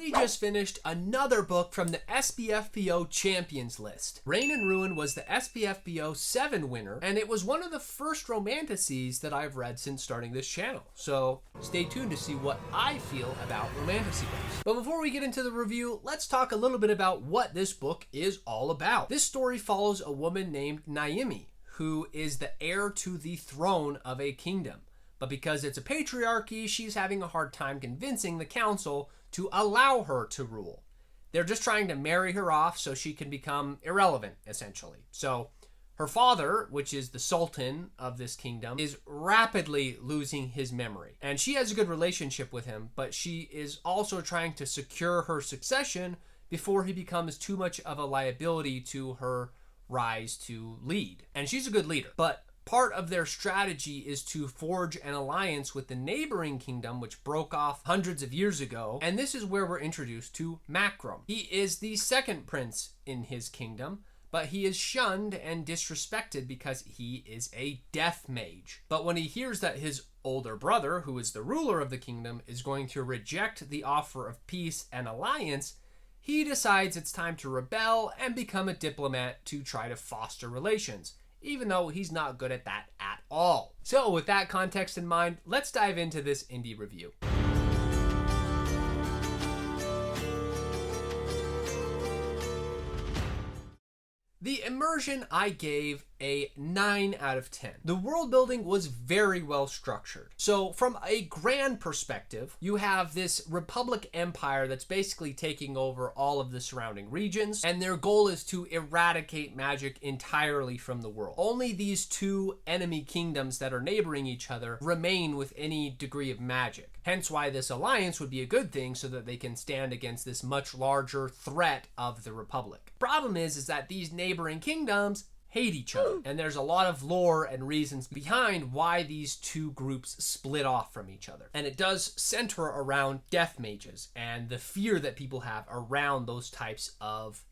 we just finished another book from the SPFBO Champions list. Reign and Ruin was the SPFBO7 winner, and it was one of the first Romantasies that I've read since starting this channel. So stay tuned to see what I feel about Romantasy books. But before we get into the review, let's talk a little bit about what this book is all about. This story follows a woman named Naomi, who is the heir to the throne of a kingdom. But because it's a patriarchy, she's having a hard time convincing the council to allow her to rule. They're just trying to marry her off so she can become irrelevant, essentially. So her father, which is the sultan of this kingdom, is rapidly losing his memory. And she has a good relationship with him, but she is also trying to secure her succession before he becomes too much of a liability to her rise to lead. And she's a good leader, but part of their strategy is to forge an alliance with the neighboring kingdom, which broke off hundreds of years ago. And this is where we're introduced to Macrum. He is the second prince in his kingdom, but he is shunned and disrespected because he is a death mage. But when he hears that his older brother, who is the ruler of the kingdom, is going to reject the offer of peace and alliance, he decides it's time to rebel and become a diplomat to try to foster relations, even though he's not good at that at all. So with that context in mind, let's dive into this indie review. The Immersion I gave a 9 out of 10. The world building was very well structured. So from a grand perspective, you have this Republic Empire that's basically taking over all of the surrounding regions, and their goal is to eradicate magic entirely from the world. Only these two enemy kingdoms that are neighboring each other remain with any degree of magic. Hence why this alliance would be a good thing, so that they can stand against this much larger threat of the Republic. Problem is that these neighboring kingdoms hate each other, and there's a lot of lore and reasons behind why these two groups split off from each other. And it does center around death mages and the fear that people have around those types of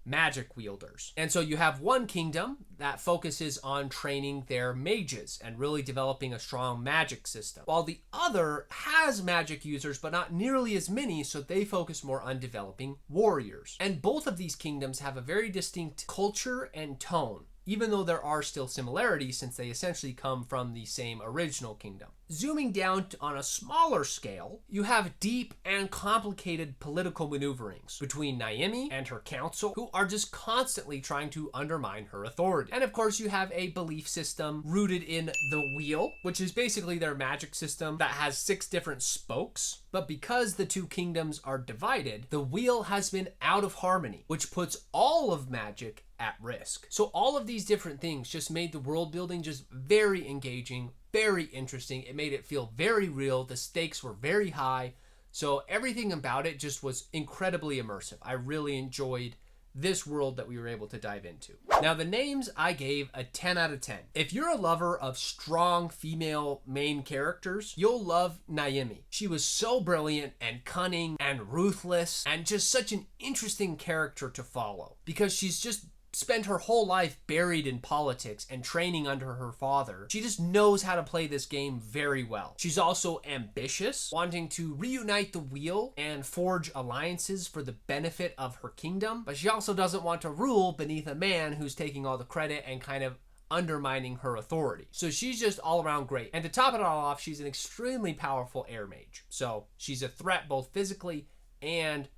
magic wielders. And so you have one kingdom that focuses on training their mages and really developing a strong magic system, while the other has magic users but not nearly as many, so they focus more on developing warriors. And both of these kingdoms have a very distinct culture and tone, even though there are still similarities since they essentially come from the same original kingdom. Zooming down on a smaller scale, you have deep and complicated political maneuverings between Naomi and her council, who are just constantly trying to undermine her authority. And of course, you have a belief system rooted in the wheel, which is basically their magic system that has 6 different spokes. But because the two kingdoms are divided, the wheel has been out of harmony, which puts all of magic at risk. So all of these different things just made the world building just very engaging, very interesting. It made it feel very real. The stakes were very high. So everything about it just was incredibly immersive. I really enjoyed this world that we were able to dive into. Now, the names I gave a 10 out of 10. If you're a lover of strong female main characters, you'll love Naomi. She was so brilliant and cunning and ruthless and just such an interesting character to follow, because she's just spent her whole life buried in politics and training under her father. She just knows how to play this game very well. She's also ambitious, wanting to reunite the wheel and forge alliances for the benefit of her kingdom, but she also doesn't want to rule beneath a man who's taking all the credit and kind of undermining her authority. So she's just all around great. And to top it all off, she's an extremely powerful air mage. So she's a threat both physically and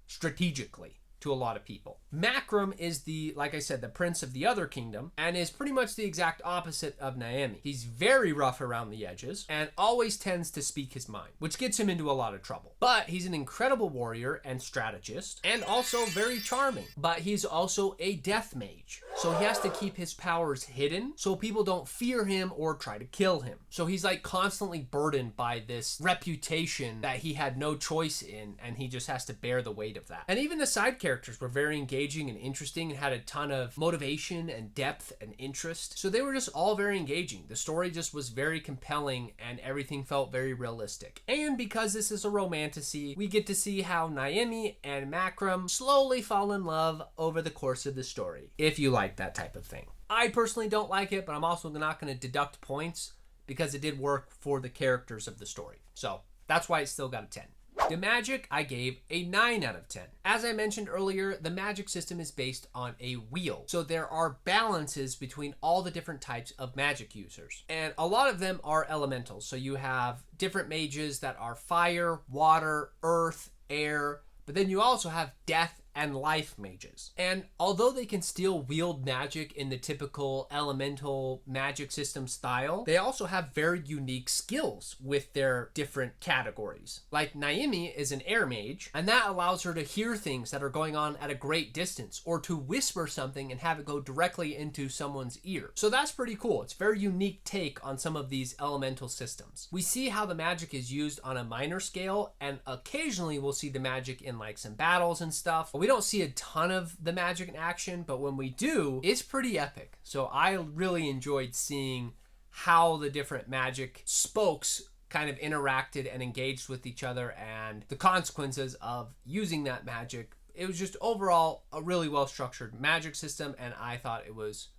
strategically to a lot of people. Macrum is like I said, the prince of the other kingdom, and is pretty much the exact opposite of Naomi. He's very rough around the edges and always tends to speak his mind, which gets him into a lot of trouble. But he's an incredible warrior and strategist, and also very charming. But he's also a death mage, so he has to keep his powers hidden so people don't fear him or try to kill him. So he's like constantly burdened by this reputation that he had no choice in, and he just has to bear the weight of that. And even the side characters were very engaging and interesting and had a ton of motivation and depth and interest. So they were just all very engaging. The story just was very compelling and everything felt very realistic. And because this is a romantasy, we get to see how Naomi and Macrum slowly fall in love over the course of the story, if you like that type of thing. I personally don't like it, but I'm also not going to deduct points because it did work for the characters of the story. So that's why it still got a 10. The magic I gave a 9 out of 10. As I mentioned earlier, the magic system is based on a wheel. So there are balances between all the different types of magic users. And a lot of them are elementals. So you have different mages that are fire, water, earth, air, but then you also have death and life mages. And although they can still wield magic in the typical elemental magic system style, they also have very unique skills with their different categories. Like Naimi is an air mage, and that allows her to hear things that are going on at a great distance, or to whisper something and have it go directly into someone's ear. So that's pretty cool. It's a very unique take on some of these elemental systems. We see how the magic is used on a minor scale, and occasionally we'll see the magic in like some battles and stuff. We don't see a ton of the magic in action, but when we do, it's pretty epic. So I really enjoyed seeing how the different magic spokes kind of interacted and engaged with each other, and the consequences of using that magic. It was just overall a really well structured magic system, and I thought it was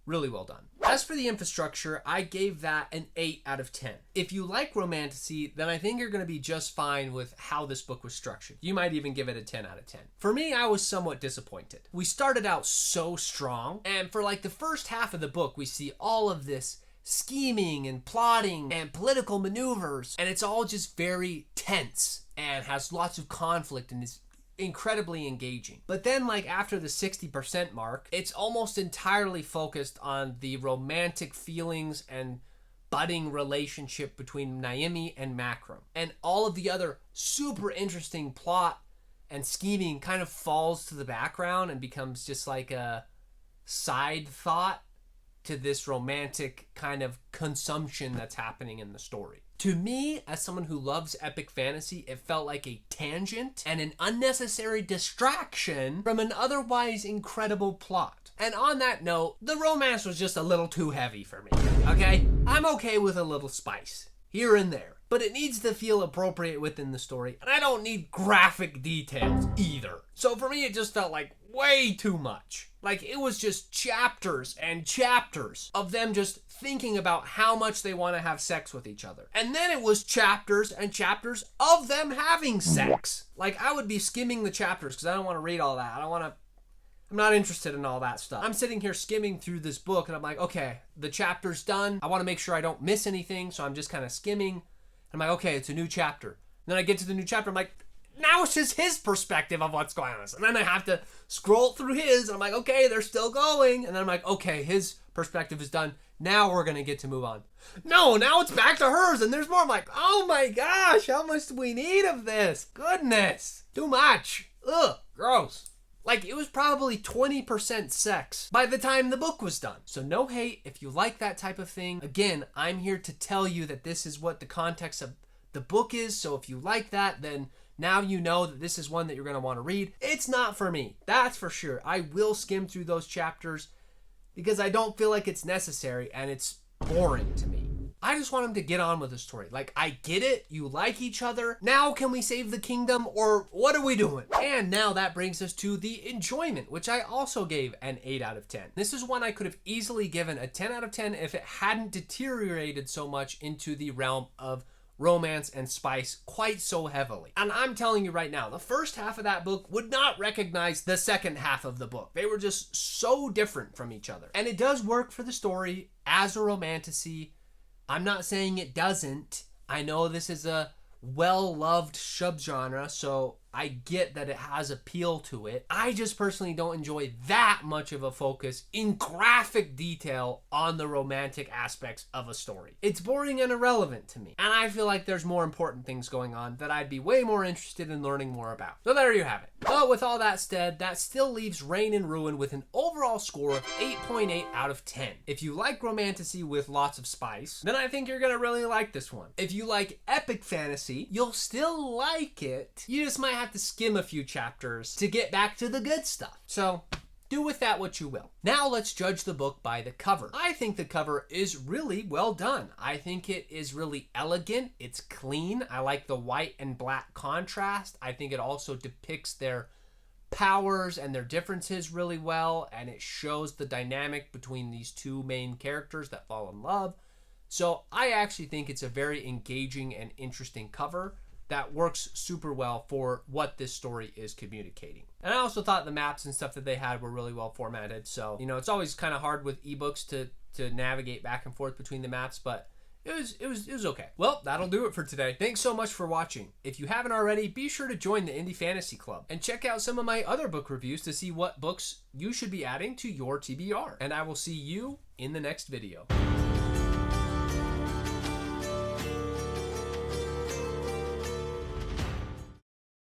really well done. As for the infrastructure, I gave that an 8 out of 10. If you like Romantasy, then I think you're going to be just fine with how this book was structured. You might even give it a 10 out of 10. For me, I was somewhat disappointed. We started out so strong, and for like the first half of the book, we see all of this scheming and plotting and political maneuvers, and it's all just very tense and has lots of conflict and is incredibly engaging. But then like after the 60% mark, it's almost entirely focused on the romantic feelings and budding relationship between Naimi and Makram. And all of the other super interesting plot and scheming kind of falls to the background and becomes just like a side thought to this romantic kind of consumption that's happening in the story. To me, as someone who loves epic fantasy, it felt like a tangent and an unnecessary distraction from an otherwise incredible plot. And on that note, the romance was just a little too heavy for me, okay? I'm okay with a little spice here and there, but it needs to feel appropriate within the story, and I don't need graphic details either. So for me, it just felt like way too much. Like it was just chapters and chapters of them just thinking about how much they want to have sex with each other. And then it was chapters and chapters of them having sex. Like I would be skimming the chapters because I don't want to read all that. I'm not interested in all that stuff. I'm sitting here skimming through this book and I'm like, okay, the chapter's done. I want to make sure I don't miss anything. So I'm just kind of skimming. I'm like, okay, it's a new chapter. And then I get to the new chapter. I'm like, now it's just his perspective of what's going on. And then I have to scroll through his. And I'm like, okay, they're still going. And then I'm like, okay, his perspective is done. Now we're going to get to move on. No, now it's back to hers. And there's more. I'm like, oh my gosh, how much do we need of this? Goodness. Too much. Ugh, gross. Like, it was probably 20% sex by the time the book was done. So no hate if you like that type of thing. Again, I'm here to tell you that this is what the context of the book is. So if you like that, then now you know that this is one that you're going to want to read. It's not for me. That's for sure. I will skim through those chapters because I don't feel like it's necessary and it's boring to me. I just want him to get on with the story. Like, I get it. You like each other. Now can we save the kingdom or what are we doing? And now that brings us to the enjoyment, which I also gave an 8 out of 10. This is one I could have easily given a 10 out of 10 if it hadn't deteriorated so much into the realm of romance and spice quite so heavily. And I'm telling you right now, the first half of that book would not recognize the second half of the book. They were just so different from each other. And it does work for the story as a romantasy. I'm not saying it doesn't. I know this is a well-loved subgenre, so I get that it has appeal to it. I just personally don't enjoy that much of a focus in graphic detail on the romantic aspects of a story. It's boring and irrelevant to me, and I feel like there's more important things going on that I'd be way more interested in learning more about. So there you have it. But with all that said, that still leaves Reign and Ruin with an overall score of 8.8 out of 10. If you like romantasy with lots of spice, then I think you're gonna really like this one. If you like epic fantasy, you'll still like it. You just might have to skim a few chapters to get back to the good stuff. So do with that what you will. Now let's judge the book by the cover. I think the cover is really well done. I think it is really elegant. It's clean. I like the white and black contrast. I think it also depicts their powers and their differences really well, and it shows the dynamic between these two main characters that fall in love. So I actually think it's a very engaging and interesting cover. that works super well for what this story is communicating. And I also thought the maps and stuff that they had were really well formatted. So, you know, it's always kind of hard with ebooks to navigate back and forth between the maps, but it was okay. Well, that'll do it for today. Thanks so much for watching. If you haven't already, be sure to join the Indie Fantasy Club and check out some of my other book reviews to see what books you should be adding to your TBR. And I will see you in the next video.